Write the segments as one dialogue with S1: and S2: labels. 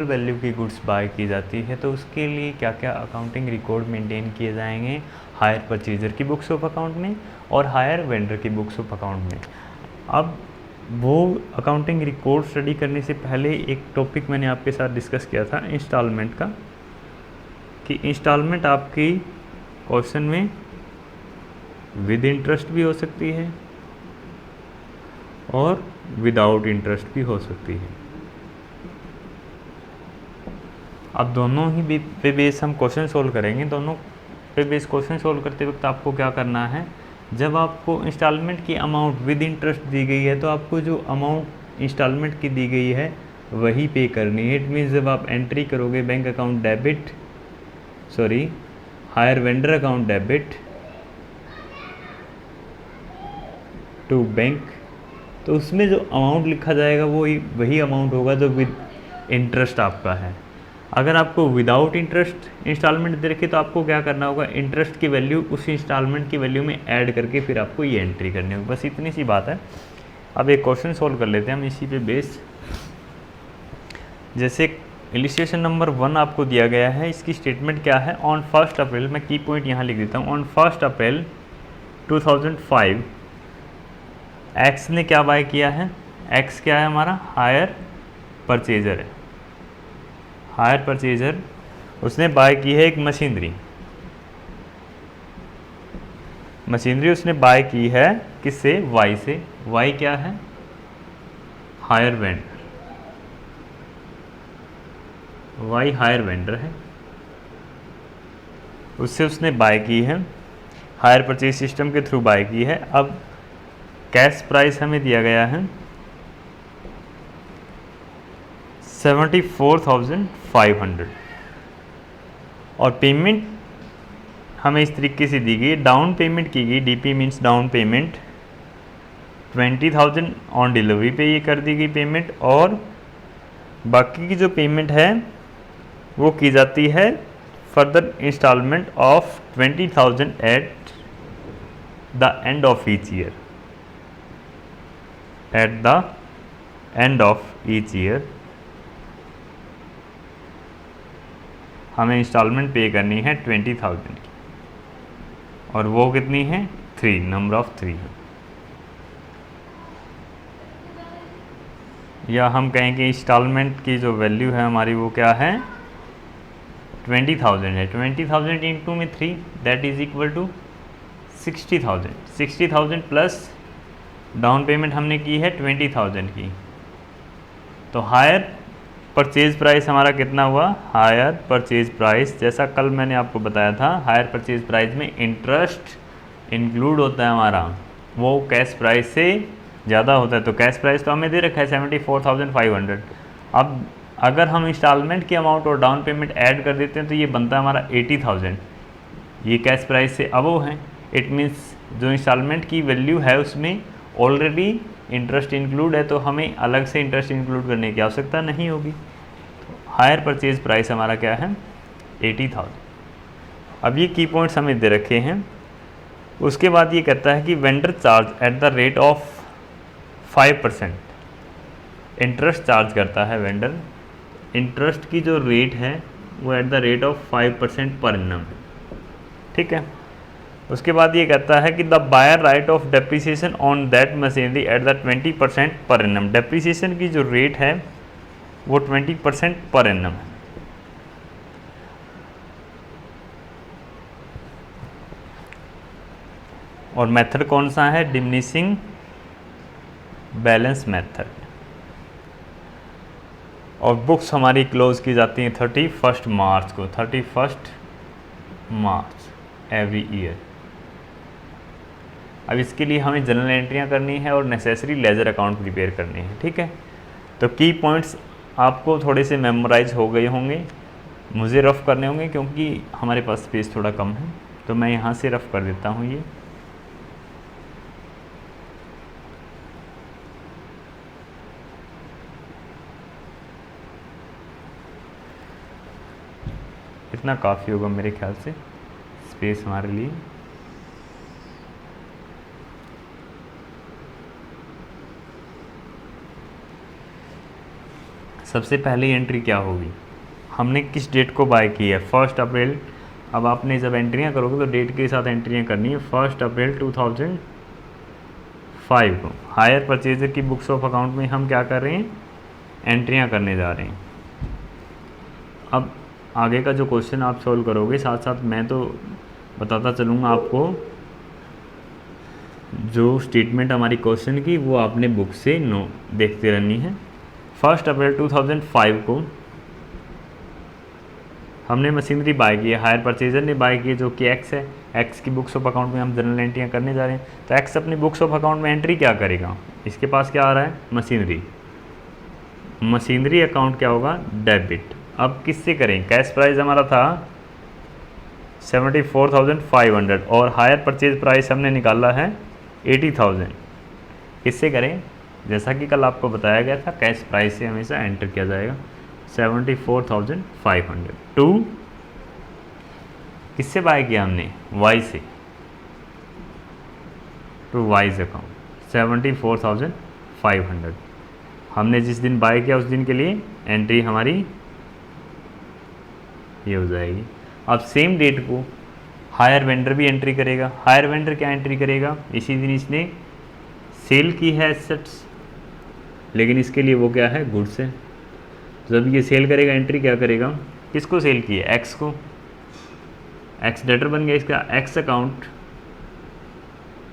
S1: Value की goods by की जाती है तो उसके लिए क्या क्या अकाउंटिंग रिकॉर्ड मेंटेन किए जाएंगे हायर परचेजर की बुक्स ऑफ अकाउंट में और हायर वेंडर की बुक्स ऑफ अकाउंट में। अब वो अकाउंटिंग रिकॉर्ड स्टडी करने से पहले एक टॉपिक मैंने आपके साथ डिस्कस किया था इंस्टॉलमेंट का, कि इंस्टॉलमेंट आपकी क्वेश्चन में विद इंटरेस्ट भी हो सकती है और विदाउट इंटरेस्ट भी हो सकती है। अब दोनों ही पे बेस हम क्वेश्चन सोल्व करेंगे। दोनों पे बेस क्वेश्चन सोल्व करते वक्त आपको क्या करना है, जब आपको इंस्टॉलमेंट की अमाउंट विद इंटरेस्ट दी गई है तो आपको जो अमाउंट इंस्टॉलमेंट की दी गई है वही पे करनी है। इट मीन्स जब आप एंट्री करोगे bank account debit hire vendor account debit to bank, तो उसमें जो अमाउंट लिखा जाएगा वो वही अमाउंट होगा जो विद इंटरेस्ट आपका है। अगर आपको विदाउट इंटरेस्ट इंस्टॉलमेंट दे रखी तो आपको क्या करना होगा, इंटरेस्ट की वैल्यू उस इंस्टॉलमेंट की वैल्यू में ऐड करके फिर आपको ये एंट्री करनी होगी। बस इतनी सी बात है। अब एक क्वेश्चन सोल्व कर लेते हैं हम इसी पे बेस। जैसे इलिस्ट्रेशन नंबर 1 आपको दिया गया है, इसकी स्टेटमेंट क्या है, ऑन 1 अप्रैल, मैं की पॉइंट यहाँ लिख देता हूँ, ऑन 1 अप्रैल 2005 एक्स ने क्या बाय किया है, एक्स क्या है हमारा, हायर परचेजर है। हायर परचेजर उसने बाय की है एक मशीनरी उसने बाय की है किससे, वाई से। वाई क्या है, hire vendor, Y hire vendor है, उससे उसने बाय की है, हायर परचेज सिस्टम के थ्रू बाय की है। अब कैश प्राइस हमें दिया गया है 74,500 और पेमेंट हमें इस तरीके से दी गई, डाउन पेमेंट की गई, DP means down payment 20,000 on delivery पे ये कर दी गई पेमेंट, और बाकी की जो पेमेंट है वो की जाती है further instalment of 20,000 at the end of each year, at the end of each year हमें इंस्टॉलमेंट पे करनी है 20,000 की, और वो कितनी है, 3, नंबर ऑफ 3 है। या हम कहें कि इंस्टॉलमेंट की जो वैल्यू है हमारी वो क्या है, 20,000 है। 20,000 इंटू में 3 that is equal to 60,000। 60,000 plus down payment हमने की है 20,000 की, तो हायर परचेज प्राइस हमारा कितना हुआ, हायर परचेज प्राइस, जैसा कल मैंने आपको बताया था, हायर परचेज प्राइस में इंटरेस्ट इंक्लूड होता है हमारा, वो कैश प्राइस से ज़्यादा होता है। तो कैश प्राइस तो हमें दे रखा है 74,500। अब अगर हम इंस्टॉलमेंट की अमाउंट और डाउन पेमेंट ऐड कर देते हैं तो ये बनता है हमारा 80,000, ये कैश प्राइस से अबव है। इट मीन्स जो इंस्टॉलमेंट की वैल्यू है उसमें ऑलरेडी इंटरेस्ट इंक्लूड है, तो हमें अलग से इंटरेस्ट इंक्लूड करने की आवश्यकता नहीं होगी। तो हायर परचेज प्राइस हमारा क्या है, 80,000। अब ये की पॉइंट्स हमें दे रखे हैं। उसके बाद ये कहता है कि vendor charge at the rate of 5% interest charge करता है वेंडर। इंटरेस्ट की जो रेट है वो at the rate of 5% per annum, ठीक है। उसके बाद ये कहता है कि the buyer write off depreciation on that machinery at the 20% per annum. Depreciation की जो रेट है वो 20% पर एनम है। और मेथड कौन सा है, डिमिनिशिंग बैलेंस मेथड। और बुक्स हमारी क्लोज की जाती हैं 31 मार्च को, 31 मार्च एवरी ईयर। अब इसके लिए हमें जनरल एंट्रियां करनी है और नेसेसरी लेजर अकाउंट प्रिपेयर करने हैं, ठीक है। तो की पॉइंट्स आपको थोड़े से मेमोराइज हो गए होंगे, मुझे रफ़ करने होंगे क्योंकि हमारे पास स्पेस थोड़ा कम है, तो मैं यहाँ से रफ़ कर देता हूँ ये। इतना काफ़ी होगा मेरे ख्याल से स्पेस हमारे लिए। सबसे पहली एंट्री क्या होगी, हमने किस डेट को बाय की है, 1 अप्रैल। अब आपने जब एंट्रियाँ करोगे तो डेट के साथ एंट्रियाँ करनी है। 1 अप्रैल 2005 को हायर परचेजर की बुक्स ऑफ अकाउंट में हम क्या कर रहे हैं, एंट्रियाँ करने जा रहे हैं। अब आगे का जो क्वेश्चन आप सॉल्व करोगे, साथ साथ मैं तो बताता चलूँगा आपको, जो स्टेटमेंट हमारी क्वेश्चन की वो आपने बुक से देखते रहनी है। 1 अप्रैल 2005 को हमने मशीनरी बाय की है, हायर परचेजर ने बाय की है, जो कि एक्स है। एक्स की बुक्स ऑफ अकाउंट में हम जनरल एंट्रियाँ करने जा रहे हैं। तो एक्स अपनी बुक्स ऑफ अकाउंट में एंट्री क्या करेगा, इसके पास क्या आ रहा है, मशीनरी। मशीनरी अकाउंट क्या होगा, डेबिट। अब किससे करें, कैश प्राइस हमारा था 74,500 और हायर परचेज प्राइस हमने निकाला है 80,000। किससे करें, जैसा कि कल आपको बताया गया था, कैश प्राइस से हमेशा एंटर किया जाएगा। 74,500 टू किससे बाय किया हमने, वाई से, टू वाइज अकाउंट 74,500 हमने जिस दिन बाय किया उस दिन के लिए एंट्री हमारी ये हो जाएगी। अब सेम डेट को हायर वेंडर भी एंट्री करेगा। हायर वेंडर क्या एंट्री करेगा, इसी दिन इसने सेल की है एसेट्स, लेकिन इसके लिए वो क्या है, गुड्स है। जब ये सेल करेगा एंट्री क्या करेगा, किसको सेल की है, एक्स को। एक्स डेटर बन गया इसका, एक्स अकाउंट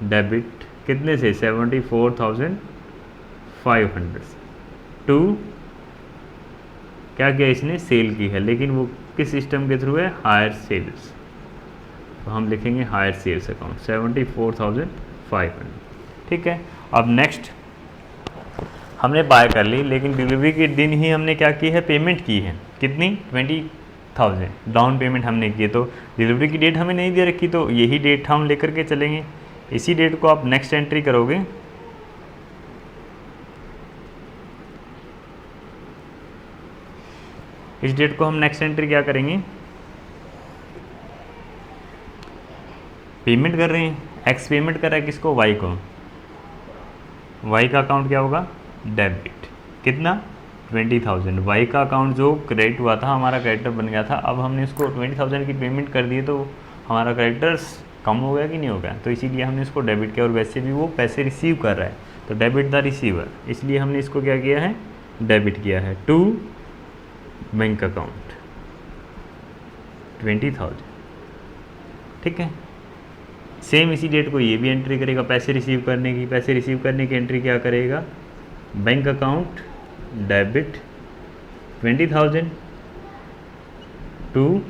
S1: डेबिट कितने से, 74,500 टू क्या किया इसने, सेल की है, लेकिन वो किस सिस्टम के थ्रू है, हायर सेल्स। तो हम लिखेंगे हायर सेल्स अकाउंट 74,500। ठीक है। अब नेक्स्ट हमने बाय कर ली, लेकिन डिलीवरी के दिन ही हमने क्या की है, पेमेंट की है, कितनी, 20,000 डाउन पेमेंट हमने की है। तो डिलीवरी की डेट हमें नहीं दे रखी, तो यही डेट हम लेकर के चलेंगे। इसी डेट को आप नेक्स्ट एंट्री करोगे। इस डेट को हम नेक्स्ट एंट्री क्या करेंगे, पेमेंट कर रहे हैं, एक्स पेमेंट कर रहा है किसको, वाई को। वाई का अकाउंट क्या होगा, डेबिट, कितना, 20,000। वाई का अकाउंट जो क्रेडिट हुआ था, हमारा क्रेडिटर बन गया था। अब हमने उसको 20,000 की पेमेंट कर दी, तो हमारा क्रेडिटर्स कम हो गया कि नहीं हो गया, तो इसीलिए हमने इसको डेबिट किया। और वैसे भी वो पैसे रिसीव कर रहा है, तो डेबिट द रिसीवर, इसलिए हमने इसको क्या किया है, डेबिट किया है टू बैंक अकाउंट 20,000। ठीक है। सेम इसी डेट को ये भी एंट्री करेगा, पैसे रिसीव करने की। पैसे रिसीव करने की एंट्री क्या करेगा, बैंक अकाउंट डेबिट 20,000 टू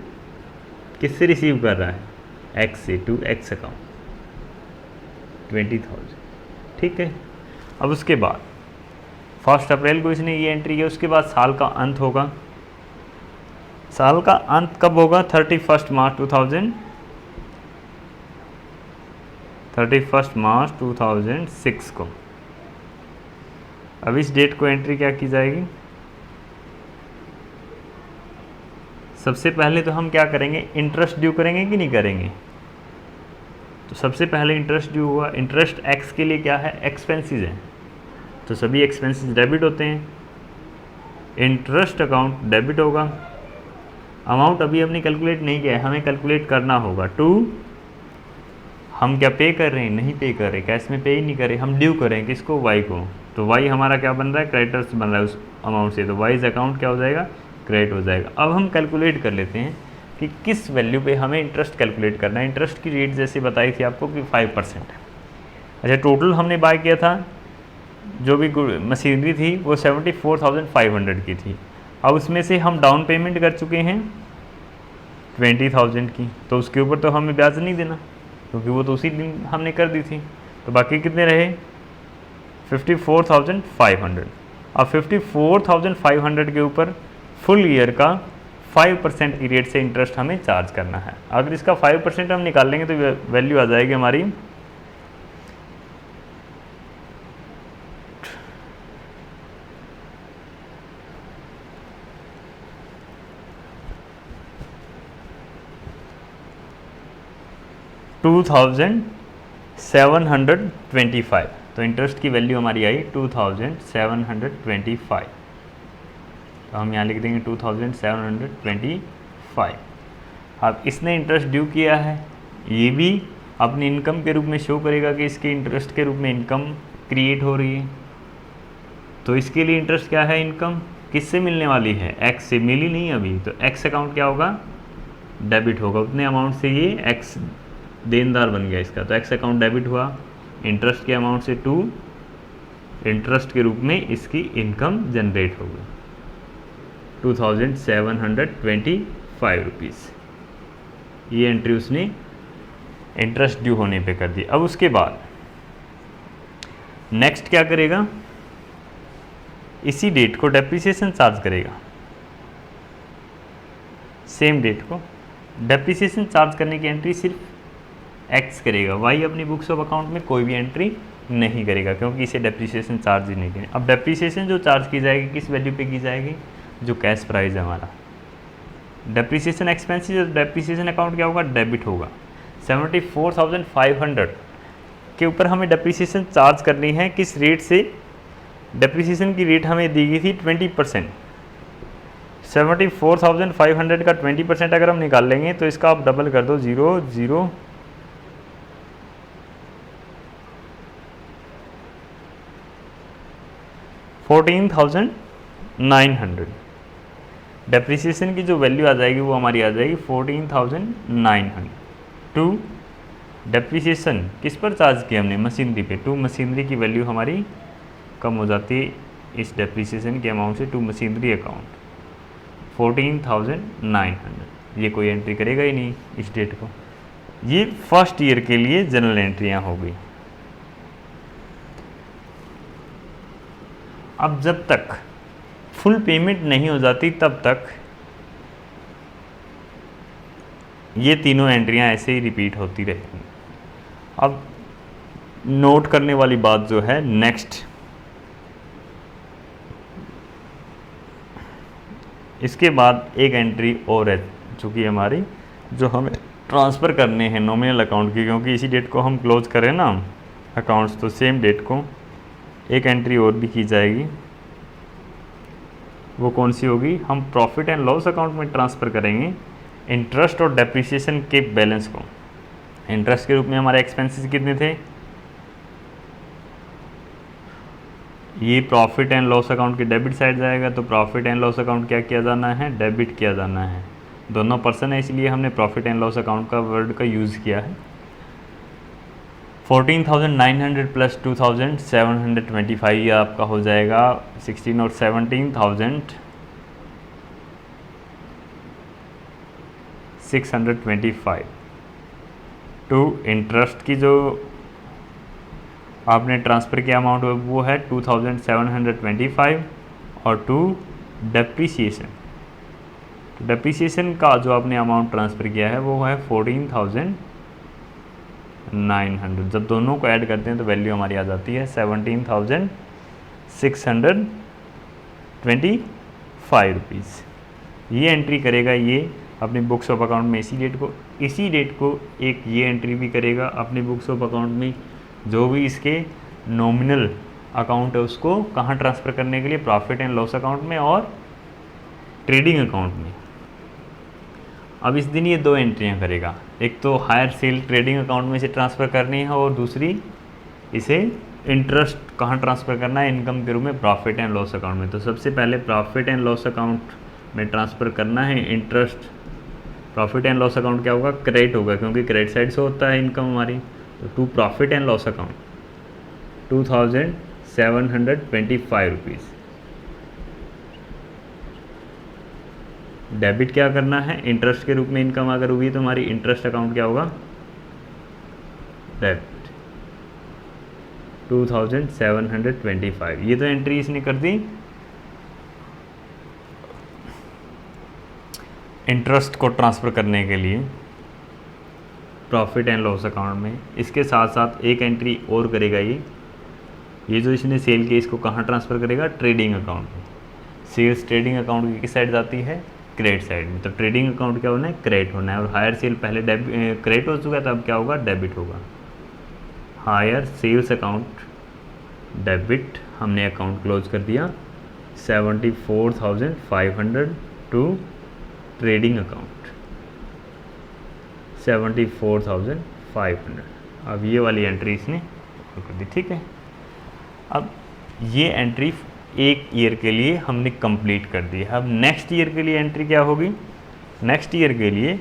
S1: किससे रिसीव कर रहा है, एक्स से, टू एक्स अकाउंट 20,000। ठीक है। अब उसके बाद 1 अप्रैल को इसने ये एंट्री किया, उसके बाद साल का अंत होगा। साल का अंत कब होगा, 31 मार्च 2006 को। अब इस डेट को एंट्री क्या की जाएगी, सबसे पहले तो हम क्या करेंगे, इंटरेस्ट ड्यू करेंगे कि नहीं करेंगे। तो सबसे पहले इंटरेस्ट ड्यू हुआ। इंटरेस्ट एक्स के लिए क्या है, एक्सपेंसेस है, तो सभी एक्सपेंसेस डेबिट होते हैं। इंटरेस्ट अकाउंट डेबिट होगा। अमाउंट अभी हमने कैलकुलेट नहीं किया है, हमें कैलकुलेट करना होगा। टू हम क्या पे कर रहे हैं, नहीं पे कर रहे, कैश में पे ही नहीं कर रहे, हम ड्यू करें किसको, वाई को। तो वाई हमारा क्या बन रहा है, क्रेडिटर्स बन रहा है उस अमाउंट से, तो वाइज अकाउंट क्या हो जाएगा, क्रेडिट हो जाएगा। अब हम कैलकुलेट कर लेते हैं कि किस वैल्यू पे हमें इंटरेस्ट कैलकुलेट करना है। इंटरेस्ट की रेट जैसे बताई थी आपको कि 5% है। अच्छा, टोटल हमने बाय किया था, जो भी मशीनरी थी वो 74,500 की थी। अब उसमें से हम डाउन पेमेंट कर चुके हैं 20,000 की, तो उसके ऊपर तो हमें ब्याज नहीं देना, क्योंकि वो तो उसी दिन हमने कर दी थी। तो बाकी कितने रहे, 54,500। अब 54,500 के ऊपर फुल ईयर का 5% की रेट से इंटरेस्ट हमें चार्ज करना है। अगर इसका 5% हम निकाल लेंगे तो वैल्यू आ जाएगी हमारी 2725। तो इंटरेस्ट की वैल्यू हमारी आई 2725। तो हम यहाँ लिख देंगे 2725। अब इसने इंटरेस्ट ड्यू किया है, ये भी अपनी इनकम के रूप में शो करेगा कि इसके इंटरेस्ट के रूप में इनकम क्रिएट हो रही है। तो इसके लिए इंटरेस्ट क्या है, इनकम किससे मिलने वाली है, एक्स से। मिली नहीं अभी, तो एक्स अकाउंट क्या होगा, डेबिट होगा। उतने अमाउंट से ये एक्स देनदार बन गया इसका, तो एक्स अकाउंट डेबिट हुआ। इंटरेस्ट के अमाउंट से 2 इंटरेस्ट के रूप में इसकी इनकम जनरेट होगी 2725 रुपीज़। ये एंट्री उसने इंटरेस्ट ड्यू होने पे कर दी। अब उसके बाद नेक्स्ट क्या करेगा, इसी डेट को डेप्रिसिएशन चार्ज करेगा। सेम डेट को डेप्रिसिएशन चार्ज करने की एंट्री सिर्फ एक्स करेगा, वाई अपनी बुक्स ऑफ अकाउंट में कोई भी एंट्री नहीं करेगा, क्योंकि इसे डेप्रिसिएशन चार्ज ही नहीं करेगा। अब डेप्रिसिएशन जो चार्ज की जाएगी किस वैल्यू पे की जाएगी, जो कैश प्राइस है हमारा। डेप्रिसिएशन एक्सपेंसेस, डेप्रिसिएशन अकाउंट क्या होगा, डेबिट होगा। 74,500 के ऊपर हमें डेप्रिसिएशन चार्ज करनी है। किस रेट से, डेप्रिसिएशन की रेट हमें दी गई थी 20%। 74,500 का 20% अगर हम निकाल लेंगे तो इसका आप डबल कर दो, 0 14,900। डेप्रिसिएशन की जो वैल्यू आ जाएगी वो हमारी आ जाएगी 14,900। टू डेप्रिसिएशन किस पर चार्ज किया हमने, मशीनरी पे। टू मशीनरी की वैल्यू हमारी कम हो जाती है इस डेप्रिसिएशन के अमाउंट से, टू मशीनरी अकाउंट 14,900। ये कोई एंट्री करेगा ही नहीं इस डेट को। ये फर्स्ट ईयर के लिए जनरल एंट्रियाँ हो गई। अब जब तक फुल पेमेंट नहीं हो जाती तब तक ये तीनों एंट्रियां ऐसे ही रिपीट होती रहेंगी। अब नोट करने वाली बात जो है नेक्स्ट, इसके बाद एक एंट्री और है चूँकि हमारी, जो हमें ट्रांसफ़र करने हैं नॉमिनल अकाउंट की, क्योंकि इसी डेट को हम क्लोज करें ना अकाउंट्स, तो सेम डेट को एक एंट्री और भी की जाएगी। वो कौन सी होगी, हम प्रॉफिट एंड लॉस अकाउंट में ट्रांसफ़र करेंगे इंटरेस्ट और डेप्रिसिएशन के बैलेंस को। इंटरेस्ट के रूप में हमारे एक्सपेंसेस कितने थे, ये प्रॉफिट एंड लॉस अकाउंट के डेबिट साइड जाएगा, तो प्रॉफिट एंड लॉस अकाउंट क्या किया जाना है, डेबिट किया जाना है। दोनों पर्सन है इसलिए हमने प्रॉफिट एंड लॉस अकाउंट का वर्ड का यूज़ किया है। 14,900 प्लस 2,725 ये आपका हो जाएगा 16 और 17,625। टू इंटरेस्ट की जो आपने ट्रांसफ़र किया अमाउंट वो है 2,725, और टू डेप्रिसिएशन, तो डेप्रिसिएशन का जो आपने अमाउंट ट्रांसफ़र किया है वो है 14,900। जब दोनों को ऐड करते हैं तो वैल्यू हमारी आ जाती है 17,625 रुपीज़। ये एंट्री करेगा ये अपनी बुक्स ऑफ अकाउंट में इसी डेट को एक ये एंट्री भी करेगा अपनी बुक्स ऑफ अकाउंट में। जो भी इसके नॉमिनल अकाउंट है उसको कहाँ ट्रांसफ़र करने के लिए, प्रॉफिट एंड लॉस अकाउंट में और ट्रेडिंग अकाउंट में। अब इस दिन ये दो एंट्रियाँ करेगा, एक तो हायर सेल ट्रेडिंग अकाउंट में से ट्रांसफ़र करनी है और दूसरी इसे इंटरेस्ट कहाँ ट्रांसफ़र करना है, इनकम के रूप में प्रॉफिट एंड लॉस अकाउंट में। तो सबसे पहले प्रॉफिट एंड लॉस अकाउंट में ट्रांसफ़र करना है interest. Profit and loss account क्या होगा, क्रेडिट होगा, क्योंकि क्रेडिट साइड से होता है इनकम हमारी। तो to profit and loss account 2,725 rupees. Debit क्या करना है, इंटरेस्ट के रूप में इनकम अगर हुई तो हमारी इंटरेस्ट अकाउंट क्या होगा, डेबिट 2,725। ये तो एंट्री इसने कर दी इंटरेस्ट को ट्रांसफ़र करने के लिए प्रॉफिट एंड लॉस अकाउंट में। इसके साथ साथ एक एंट्री और करेगा ये जो इसने सेल की इसको कहाँ ट्रांसफ़र करेगा, ट्रेडिंग अकाउंट में। सेल्स ट्रेडिंग अकाउंट की किस साइड जाती है, क्रेडिट साइड में। तो ट्रेडिंग अकाउंट क्या होना है, क्रेडिट होना है। और हायर सेल पहले क्रेडिट हो चुका है तो अब क्या होगा, डेबिट होगा। हायर सेल्स अकाउंट डेबिट, हमने अकाउंट क्लोज कर दिया 74,500 टू ट्रेडिंग अकाउंट 74,500। अब ये वाली एंट्री इसने कर दी, ठीक है। अब ये एंट्री एक ईयर के लिए हमने कंप्लीट कर दी है। अब नेक्स्ट ईयर के लिए एंट्री क्या होगी? नेक्स्ट ईयर के लिए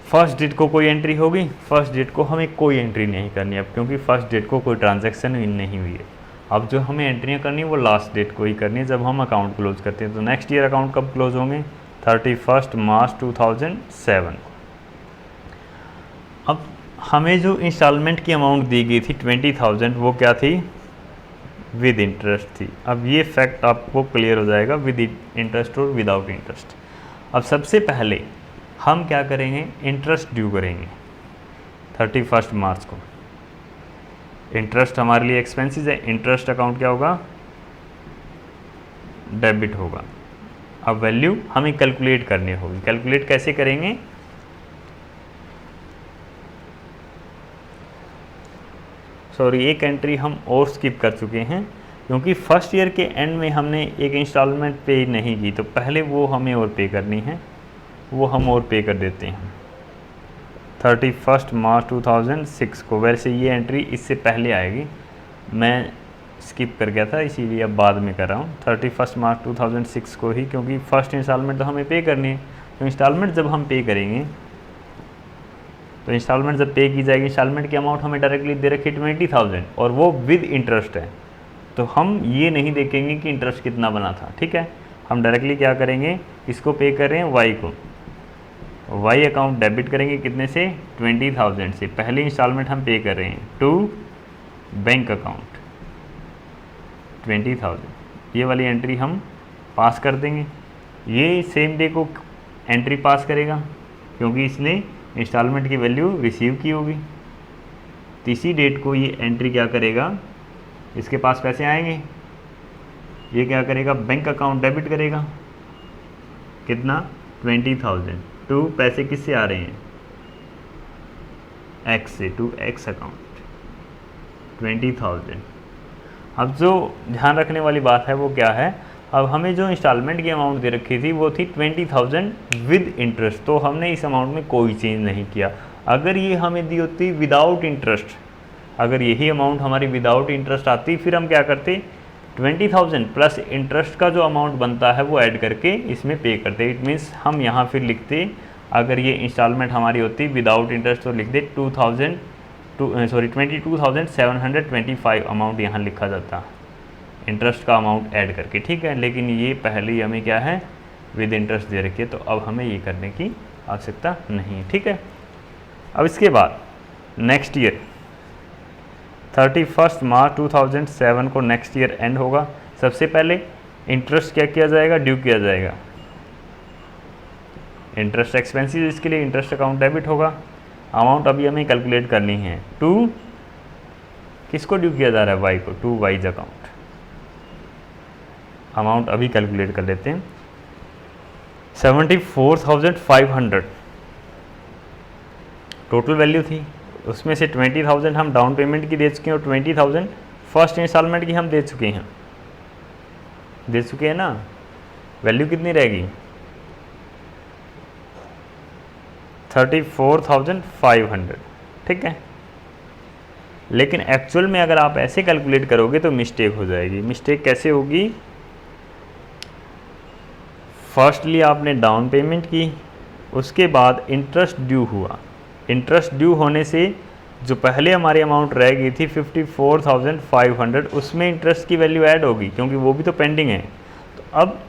S1: फर्स्ट डेट को कोई एंट्री होगी? फर्स्ट डेट को हमें कोई एंट्री नहीं करनी अब, क्योंकि फर्स्ट डेट को कोई ट्रांजैक्शन नहीं हुई है। अब जो हमें एंट्रियाँ करनी है वो लास्ट डेट को ही करनी है, जब हम अकाउंट क्लोज करते हैं। तो नेक्स्ट ईयर अकाउंट कब क्लोज होंगे? 31 मार्च 2007। अब हमें जो इंस्टॉलमेंट की अमाउंट दी गई थी 20,000, वो क्या थी? विद इंटरेस्ट थी। अब ये फैक्ट आपको क्लियर हो जाएगा, विद इंटरेस्ट और विदाउट इंटरेस्ट। अब सबसे पहले हम क्या करेंगे? इंटरेस्ट ड्यू करेंगे 31 मार्च को। इंटरेस्ट हमारे लिए एक्सपेंसेस है, इंटरेस्ट अकाउंट क्या होगा? डेबिट होगा। अब वैल्यू हमें कैलकुलेट करनी होगी। कैलकुलेट कैसे करेंगे? सॉरी, एक एंट्री हम और स्किप कर चुके हैं, क्योंकि फर्स्ट ईयर के एंड में हमने एक इंस्टॉलमेंट पे नहीं की, तो पहले वो हमें और पे करनी है, वो हम और पे कर देते हैं 31 मार्च 2006 को। वैसे ये एंट्री इससे पहले आएगी, मैं स्किप कर गया था इसीलिए अब बाद में कर रहा हूँ 31 मार्च 2006 को ही, क्योंकि फ़र्स्ट इंस्टॉलमेंट तो हमें पे करनी है। तो इंस्टॉलमेंट जब हम पे करेंगे, तो इंस्टॉलमेंट जब पे की जाएगी, इंस्टॉलमेंट की अमाउंट हमें डायरेक्टली दे रखी 20,000 और वो विद इंटरेस्ट है, तो हम ये नहीं देखेंगे कि इंटरेस्ट कितना बना था, ठीक है। हम डायरेक्टली क्या करेंगे? इसको पे कर रहे हैं वाई को, वाई अकाउंट डेबिट करेंगे कितने से? 20,000 से। पहली इंस्टॉलमेंट हम पे कर रहे हैं टू बैंक अकाउंट 20,000। ये वाली एंट्री हम पास कर देंगे। ये सेम डे को एंट्री पास करेगा, क्योंकि इसने इंस्टॉलमेंट की वैल्यू रिसीव की होगी। तीसरी डेट को ये एंट्री क्या करेगा? इसके पास पैसे आएंगे, ये क्या करेगा? बैंक अकाउंट डेबिट करेगा। कितना? 20,000 टू पैसे किससे आ रहे हैं? एक्स से, टू एक्स अकाउंट 20,000। अब जो ध्यान रखने वाली बात है वो क्या है? अब हमें जो इंस्टॉलमेंट की अमाउंट दे रखी थी वो थी 20,000 विद इंटरेस्ट, तो हमने इस अमाउंट में कोई चेंज नहीं किया। अगर ये हमें दी होती विदाउट इंटरेस्ट, अगर यही अमाउंट हमारी विदाउट इंटरेस्ट आती, फिर हम क्या करते? 20,000 प्लस इंटरेस्ट का जो अमाउंट बनता है वो ऐड करके इसमें पे करते। इट मीन्स हम यहाँ फिर लिखते, अगर ये इंस्टॉलमेंट हमारी होती विदाउट इंटरेस्ट तो लिख दे 22,725 अमाउंट यहाँ लिखा जाता इंटरेस्ट का अमाउंट ऐड करके, ठीक है। लेकिन ये पहले ही हमें क्या है? विद इंटरेस्ट दे रखी है, तो अब हमें ये करने की आवश्यकता नहीं है, ठीक है। अब इसके बाद नेक्स्ट ईयर 31 मार्च 2007 को नेक्स्ट ईयर एंड होगा। सबसे पहले इंटरेस्ट क्या किया जाएगा? ड्यू किया जाएगा। इंटरेस्ट एक्सपेंसेस, इसके लिए इंटरेस्ट अकाउंट डेबिट होगा। अमाउंट अभी हमें कैलकुलेट करनी है। टू किसको ड्यू किया जा रहा है? वाई को, टू वाइज अकाउंट। अमाउंट अभी कैलकुलेट कर लेते हैं। 74,500 टोटल वैल्यू थी, उसमें से 20,000 हम डाउन पेमेंट की दे चुके हैं और 20,000 फर्स्ट इंस्टॉलमेंट की हम दे चुके हैं ना। वैल्यू कितनी रहेगी? 34,500, ठीक है। लेकिन एक्चुअल में अगर आप ऐसे कैलकुलेट करोगे तो मिस्टेक हो जाएगी। मिस्टेक कैसे होगी? फर्स्टली आपने डाउन पेमेंट की, उसके बाद इंटरेस्ट ड्यू हुआ। इंटरेस्ट ड्यू होने से जो पहले हमारी अमाउंट रह गई थी 54,500, उसमें इंटरेस्ट की वैल्यू ऐड होगी, क्योंकि वो भी तो पेंडिंग है। तो अब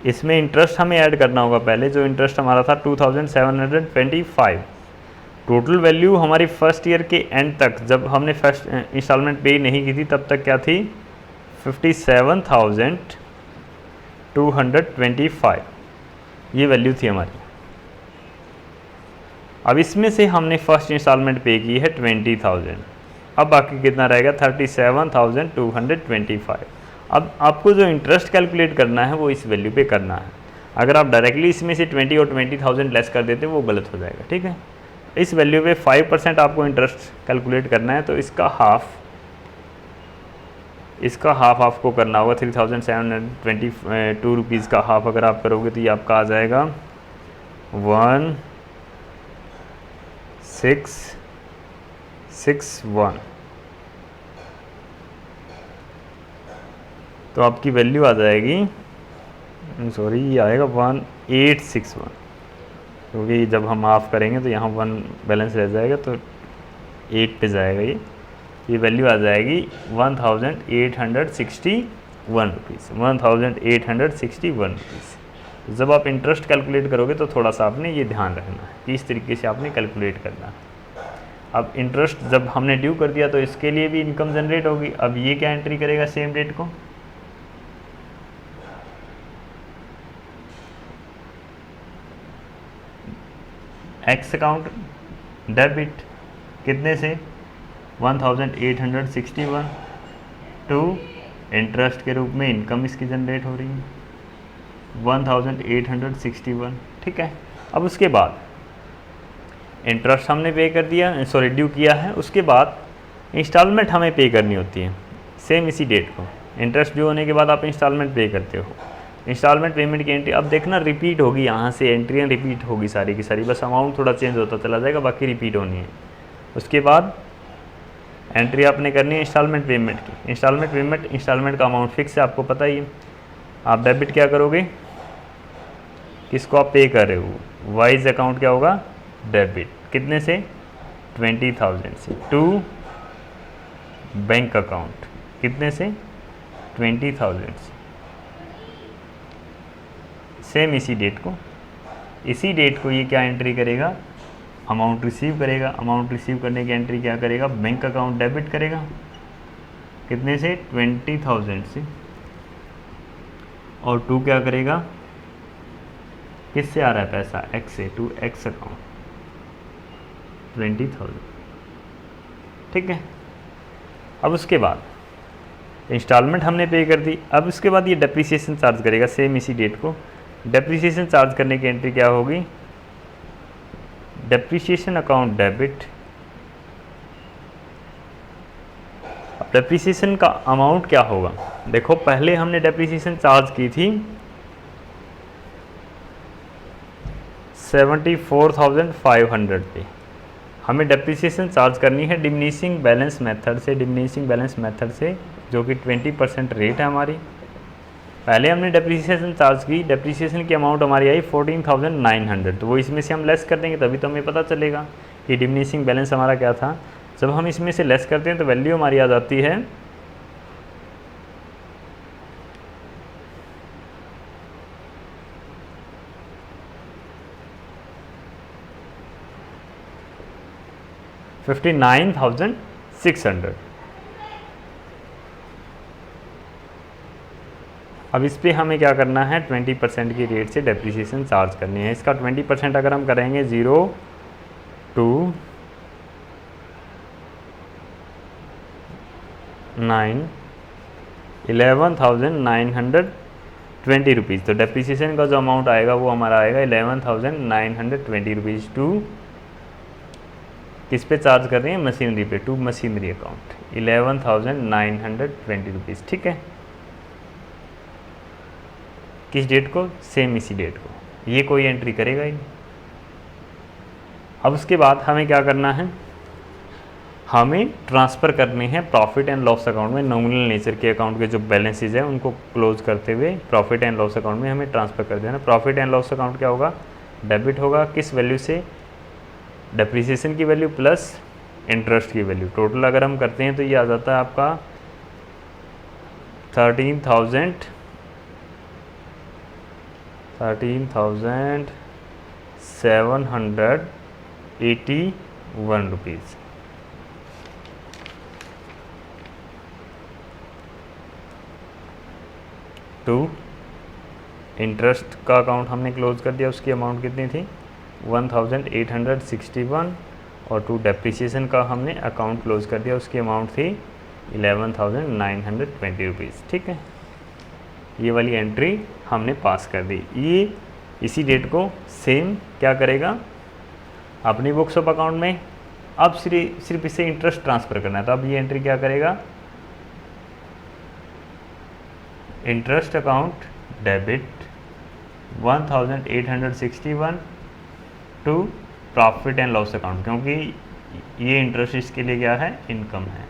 S1: इसमें इंटरेस्ट हमें ऐड करना होगा पहले। जो इंटरेस्ट हमारा था 2,725। टोटल वैल्यू हमारी फर्स्ट ईयर के एंड तक, जब हमने फर्स्ट इंस्टॉलमेंट पे नहीं की थी, तब तक क्या थी? 57,225 ये वैल्यू थी हमारी। अब इसमें से हमने फर्स्ट इंस्टॉलमेंट पे की है 20,000। अब बाकी कितना रहेगा? 37,225। अब आपको जो इंटरेस्ट कैलकुलेट करना है वो इस वैल्यू पे करना है। अगर आप डायरेक्टली इसमें से 20 और 20,000 लेस कर देते वो गलत हो जाएगा, ठीक है। इस वैल्यू पे 5% आपको इंटरेस्ट कैलकुलेट करना है, तो इसका हाफ इसका हाफ आपको करना होगा 3722 रुपीज़ का हाफ अगर आप करोगे तो ये आपका आ जाएगा 1661। तो आपकी वैल्यू आ जाएगी, सॉरी ये आएगा 1861, क्योंकि जब हम हाफ करेंगे तो यहाँ 1 बैलेंस रह जाएगा तो 8 पे जाएगा ये वैल्यू आ जाएगी 1861 रुपीज़, 1861 रुपीज़। जब आप इंटरेस्ट कैलकुलेट करोगे तो थोड़ा सा आपने ये ध्यान रखना है कि इस तरीके से आपने कैलकुलेट करना है। अब इंटरेस्ट जब हमने ड्यू कर दिया तो इसके लिए भी इनकम जनरेट होगी। अब ये क्या एंट्री करेगा सेम डेट को, एक्स अकाउंट डेबिट कितने से 1861 टू इंटरेस्ट के रूप में इनकम इसकी जनरेट हो रही है 1861, ठीक है। अब उसके बाद इंटरेस्ट हमने पे कर दिया, सॉरी ड्यू किया है, उसके बाद इंस्टॉलमेंट हमें पे करनी होती है सेम इसी डेट को। इंटरेस्ट ड्यू होने के बाद आप इंस्टॉलमेंट पे करते हो। इंस्टॉलमेंट पेमेंट की एंट्री अब देखना रिपीट होगी, यहाँ से एंट्रियाँ रिपीट होगी सारी की सारी, बस अमाउंट थोड़ा चेंज होता चला जाएगा, बाकी रिपीट होनी है। उसके बाद एंट्री आपने करनी है इंस्टॉलमेंट पेमेंट की। इंस्टॉलमेंट का अमाउंट फिक्स है, आपको पता ही है। आप डेबिट क्या करोगे, किसको आप पे कर रहे हो, वाइज अकाउंट क्या होगा डेबिट, कितने से 20,000 से टू बैंक अकाउंट कितने से 20,000 से, सेम इसी डेट को ये क्या एंट्री करेगा, अमाउंट रिसीव करेगा। अमाउंट रिसीव करने की एंट्री क्या करेगा, बैंक अकाउंट डेबिट करेगा, कितने से 20,000 से, और टू क्या करेगा, किससे आ रहा है पैसा, एक्स से, टू एक्स अकाउंट 20,000, ठीक है। अब उसके बाद इंस्टॉलमेंट हमने पे कर दी। अब उसके बाद ये डेप्रिसिएशन चार्ज करेगा सेम इसी डेट को। डेप्रिसिएशन चार्ज करने की एंट्री क्या होगी, डेप्रिसिएशन अकाउंट डेबिट। अब डेप्रिसिएशन का अमाउंट क्या होगा, देखो पहले हमने डेप्रिसिएशन चार्ज की थी 74,500 पे। हमें डेप्रिसिएशन चार्ज करनी है डिमिनिशिंग बैलेंस मेथड से, जो कि 20% रेट है हमारी। पहले हमने डेप्रिसिएशन चार्ज की, डेप्रिसिएशन की अमाउंट हमारी आई 14,900, तो वो इसमें से हम लेस कर देंगे तभी तो हमें पता चलेगा कि डिमिनिशिंग बैलेंस हमारा क्या था। जब हम इसमें से लेस करते हैं तो वैल्यू हमारी आ जाती है 59,600। अब इस पे हमें क्या करना है, 20% की रेट से डेप्रिसिएशन चार्ज करनी है। इसका 20% अगर हम करेंगे 0 to 9 11,920 रुपीज़। तो डेप्रिसिएशन का जो अमाउंट आएगा वो हमारा आएगा 11,920 रुपीज़ टू किस पे चार्ज कर रहे हैं, मशीनरी पे, टू मशीनरी अकाउंट 11,920 रुपीज़, ठीक है। किस डेट को, सेम इसी डेट को, ये कोई एंट्री करेगा ही नहीं। अब उसके बाद हमें क्या करना है, हमें ट्रांसफ़र करने हैं प्रॉफिट एंड लॉस अकाउंट में। नॉमिनल नेचर के अकाउंट के जो बैलेंसेज हैं उनको क्लोज करते हुए प्रॉफिट एंड लॉस अकाउंट में हमें ट्रांसफ़र कर देना। प्रॉफिट एंड लॉस अकाउंट क्या होगा, डेबिट होगा, किस वैल्यू से, डेप्रिसिएशन की वैल्यू प्लस इंटरेस्ट की वैल्यू। टोटल अगर हम करते हैं तो ये आ जाता है आपका 13,781 रुपीज़। टू इंटरेस्ट का अकाउंट हमने क्लोज कर दिया, उसकी अमाउंट कितनी थी 1,861, और टू डेप्रिसिएशन का हमने अकाउंट क्लोज कर दिया, उसकी अमाउंट थी 11,920 रुपीज़, ठीक है। ये वाली एंट्री हमने पास कर दी। ये इसी डेट को सेम क्या करेगा अपनी बुक्स ऑफ अकाउंट में। अब सिर्फ इसे इंटरेस्ट ट्रांसफ़र करना है, तो अब ये एंट्री क्या करेगा, interest account debit 1861 to profit and loss account, क्योंकि ये इंटरेस्ट इसके लिए क्या है, इनकम है।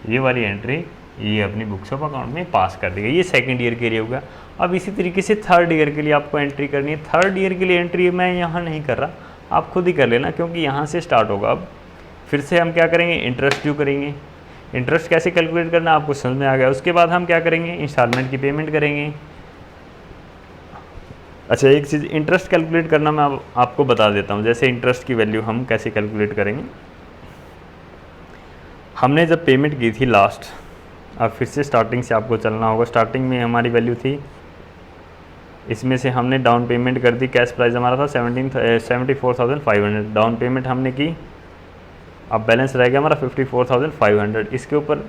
S1: ये वाली एंट्री ये अपनी बुक्स ऑफ अकाउंट में पास कर देगा। ये सेकंड ईयर के लिए होगा। अब इसी तरीके से थर्ड ईयर के लिए आपको एंट्री करनी है। थर्ड ईयर के लिए एंट्री मैं यहाँ नहीं कर रहा, आप खुद ही कर लेना, क्योंकि यहाँ से स्टार्ट होगा। अब फिर से हम क्या करेंगे, इंटरेस्ट ड्यू करेंगे। इंटरेस्ट कैसे कैलकुलेट करना आपको समझ में आ गया। उसके बाद हम क्या करेंगे, इंस्टॉलमेंट की पेमेंट करेंगे। अच्छा, एक चीज़ इंटरेस्ट कैलकुलेट करना मैं आपको बता देता हूँ। जैसे इंटरेस्ट की वैल्यू हम कैसे कैलकुलेट करेंगे। हमने जब पेमेंट की थी लास्ट, अब फिर से स्टार्टिंग से आपको चलना होगा। स्टार्टिंग में हमारी वैल्यू थी, इसमें से हमने डाउन पेमेंट कर दी। कैश प्राइस हमारा था 74,500 डाउन पेमेंट हमने की। अब बैलेंस रह गया हमारा 54,500। इसके ऊपर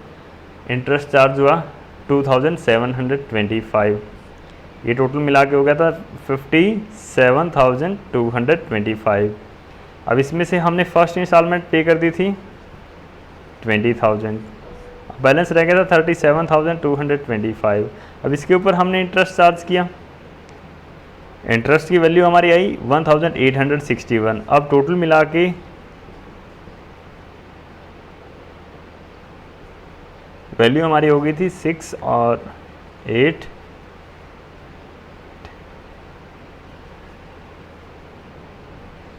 S1: इंटरेस्ट चार्ज हुआ 2,725। ये टोटल मिला के हो गया था 57,225। अब इसमें से हमने फर्स्ट इंस्टॉलमेंट पे कर दी थी 20,000। बैलेंस रह गया था 37,225। अब इसके ऊपर हमने इंटरेस्ट चार्ज किया। इंटरेस्ट की वैल्यू हमारी आई 1861। अब टोटल मिला के वैल्यू हमारी हो गई थी 6 और 8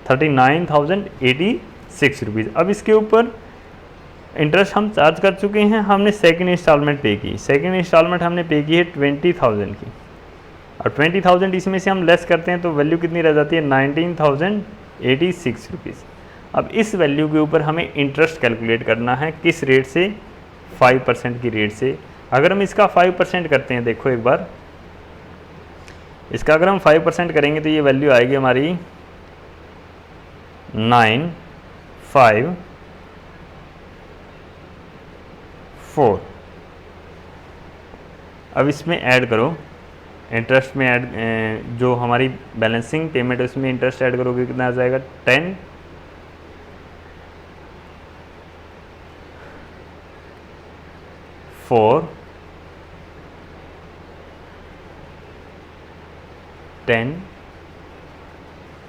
S1: 39,086 रुपीज़। अब इसके ऊपर इंटरेस्ट हम चार्ज कर चुके हैं। हमने सेकंड इंस्टॉलमेंट पे की। सेकंड इंस्टॉलमेंट हमने पे की है 20,000 की, और 20,000 इसमें से हम लेस करते हैं तो वैल्यू कितनी रह जाती है, 19,086 रुपीज़। अब इस वैल्यू के ऊपर हमें इंटरेस्ट कैलकुलेट करना है। किस रेट से, 5% की रेट से। अगर हम इसका 5% करते हैं, देखो एक बार, इसका अगर हम 5% करेंगे तो ये वैल्यू आएगी हमारी 954। अब इसमें ऐड करो, इंटरेस्ट में ऐड, जो हमारी बैलेंसिंग पेमेंट है उसमें इंटरेस्ट ऐड करोगे, कितना आ जाएगा 10 4 10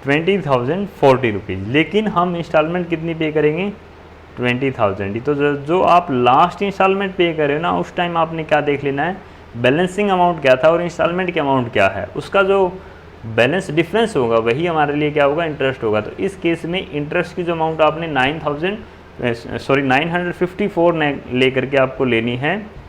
S1: 20,040 रुपीज़। लेकिन हम इंस्टॉलमेंट कितनी पे करेंगे, 20,000 ही। तो जो आप लास्ट इंस्टॉलमेंट पे करे हो ना, उस टाइम आपने क्या देख लेना है, बैलेंसिंग अमाउंट क्या था और इंस्टॉलमेंट की अमाउंट क्या है, उसका जो बैलेंस डिफरेंस होगा वही हमारे लिए क्या होगा, इंटरेस्ट होगा। तो इस केस में इंटरेस्ट की जो अमाउंट आपने 954 ले करके आपको लेनी है,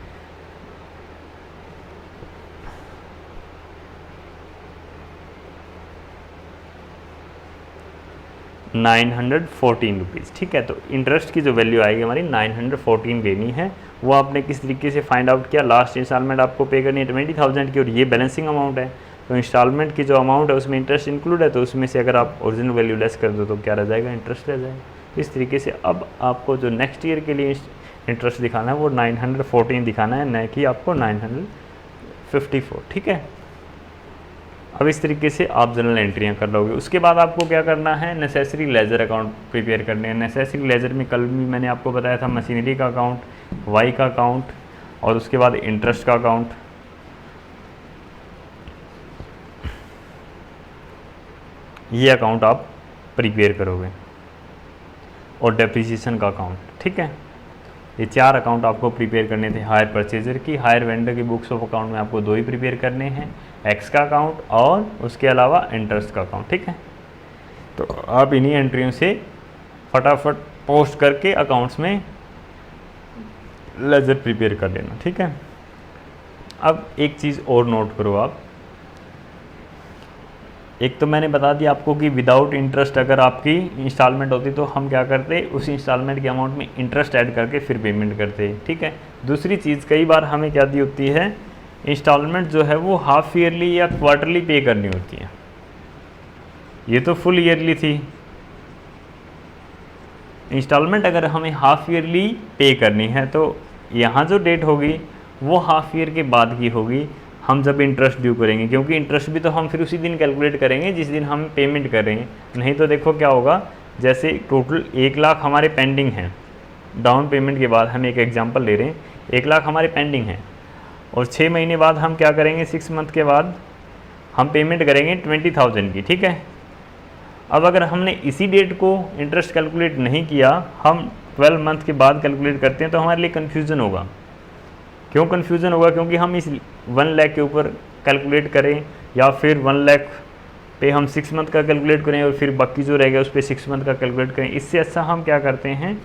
S1: ₹914। ठीक है, तो इंटरेस्ट की जो वैल्यू आएगी हमारी 914 लेनी है। वो आपने किस तरीके से फाइंड आउट किया, लास्ट इंस्टॉलमेंट आपको पे करनी है 20,000 की, और ये बैलेंसिंग अमाउंट है। तो इंस्टॉलमेंट की जो अमाउंट है उसमें इंटरेस्ट इंक्लूड है, तो उसमें से अगर आप ओरिजिनल वैल्यू लेस कर दो तो क्या रह जाएगा, इंटरेस्ट रह जाएगा। इस तरीके से अब आपको जो नेक्स्ट ईयर के लिए इंटरेस्ट दिखाना है वो 914 दिखाना है, न कि आपको 954। ठीक है, अब इस तरीके से आप जनरल एंट्रियां कर लोगे। उसके बाद आपको क्या करना है, नेसेसरी लेजर अकाउंट प्रिपेयर करने हैं। नेसेसरी लेजर में कल भी मैंने आपको बताया था, मशीनरी का अकाउंट, वाई का अकाउंट, और उसके बाद इंटरेस्ट का अकाउंट। ये अकाउंट आप प्रिपेयर करोगे, और डेप्रिसिएशन का अकाउंट। ठीक है, ये 4 अकाउंट आपको प्रिपेयर करने थे। हायर परचेजर की, हायर वेंडर की बुक्स ऑफ अकाउंट में आपको 2 ही प्रिपेयर करने हैं, एक्स का अकाउंट और उसके अलावा इंटरेस्ट का अकाउंट। ठीक है, तो आप इन्हीं एंट्रियों से फटाफट पोस्ट करके अकाउंट्स में लेजर प्रिपेयर कर लेना। ठीक है, अब एक चीज़ और नोट करो आप, एक तो मैंने बता दिया आपको कि विदाउट इंटरेस्ट अगर आपकी इंस्टॉलमेंट होती तो हम क्या करते, उस इंस्टॉलमेंट के अमाउंट में इंटरेस्ट ऐड करके फिर पेमेंट करते। ठीक है, दूसरी चीज़, कई बार हमें क्या दी होती है, इंस्टॉलमेंट जो है वो हाफ ईयरली या क्वार्टरली पे करनी होती है। ये तो फुल ईयरली थी। इंस्टॉलमेंट अगर हमें हाफ ईयरली पे करनी है तो यहाँ जो डेट होगी वो हाफ ईयर के बाद की होगी, हम जब इंटरेस्ट ड्यू करेंगे, क्योंकि इंटरेस्ट भी तो हम फिर उसी दिन कैलकुलेट करेंगे जिस दिन हम पेमेंट करेंगे। नहीं तो देखो क्या होगा, जैसे टोटल 1 लाख हमारे पेंडिंग हैं डाउन पेमेंट के बाद, हम एक एग्जांपल ले रहे हैं, 1 लाख हमारे पेंडिंग हैं। और 6 महीने बाद हम क्या करेंगे, 6 मंथ के बाद हम पेमेंट करेंगे 20,000 की, ठीक है। अब अगर हमने इसी डेट को इंटरेस्ट कैलकुलेट नहीं किया, हम 12 मंथ के बाद कैलकुलेट करते हैं, तो हमारे लिए कन्फ्यूज़न होगा। क्यों कन्फ्यूज़न होगा? क्योंकि हम इस 1 लाख के ऊपर कैलकुलेट करें या फिर 1 लाख पे हम 6 मंथ का कैलकुलेट करें और फिर बाकी जो रहेगा उस पर 6 मंथ का कैलकुलेट करें। इससे अच्छा हम क्या करते हैं,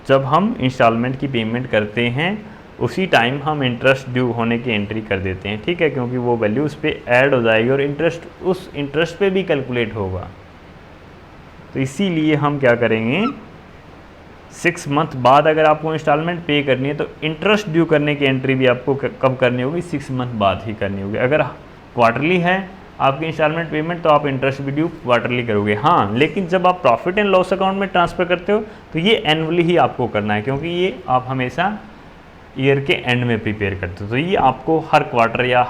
S1: जब हम इंस्टॉलमेंट की पेमेंट करते हैं उसी टाइम हम इंटरेस्ट ड्यू होने की एंट्री कर देते हैं, ठीक है, क्योंकि वो वैल्यू उस पर ऐड हो जाएगी और इंटरेस्ट उस इंटरेस्ट पे भी कैलकुलेट होगा। तो इसीलिए हम क्या करेंगे, 6 मंथ बाद अगर आपको इंस्टॉलमेंट पे करनी है तो इंटरेस्ट ड्यू करने की एंट्री भी आपको कब करनी होगी, 6 मंथ बाद ही करनी होगी। अगर क्वार्टरली है आपकी इंस्टॉलमेंट पेमेंट तो आप इंटरेस्ट भी ड्यू क्वार्टरली करोगे। हाँ, लेकिन जब आप प्रॉफिट एंड लॉस अकाउंट में ट्रांसफ़र करते हो तो ये एनुअली ही आपको करना है, क्योंकि ये आप हमेशा ईयर के एंड में प्रिपेयर करते हो। तो ये आपको हर क्वार्टर या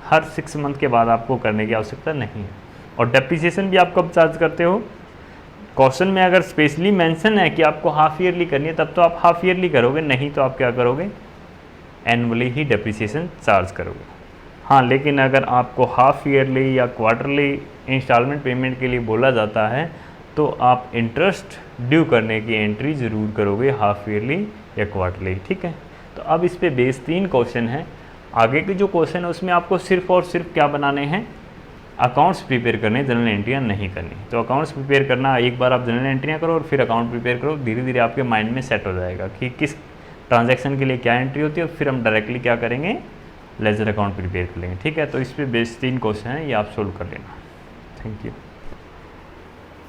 S1: हर 6 मंथ के बाद आपको करने की आवश्यकता नहीं है। और डेप्रिसिएशन भी आप कब चार्ज करते हो, क्वेश्चन में अगर स्पेशली मेंशन है कि आपको हाफ ईयरली करनी है तब तो आप हाफ ईयरली करोगे, नहीं तो आप क्या करोगे, एनुअली ही डेप्रिसिएशन चार्ज करोगे। हाँ, लेकिन अगर आपको हाफ ईयरली या क्वार्टरली इंस्टॉलमेंट पेमेंट के लिए बोला जाता है तो आप इंटरेस्ट ड्यू करने की एंट्री ज़रूर करोगे, हाफ ईयरली या क्वार्टरली, ठीक है। तो अब इस पे बेस 3 क्वेश्चन है। आगे के जो क्वेश्चन है उसमें आपको सिर्फ और सिर्फ क्या बनाने हैं, अकाउंट्स प्रिपेयर करने, जनरल एंट्रियाँ नहीं करनी। तो अकाउंट्स प्रिपेयर करना, एक बार आप जनरल एंट्रियाँ करो और फिर अकाउंट प्रिपेयर करो, धीरे धीरे आपके माइंड में सेट हो जाएगा कि किस ट्रांजैक्शन के लिए क्या एंट्री होती है और फिर हम डायरेक्टली क्या करेंगे, लेजर अकाउंट प्रिपेयर कर लेंगे, ठीक है। तो इस पर बेस 3 क्वेश्चन है, ये आप सोल्व कर लेना। Thank you.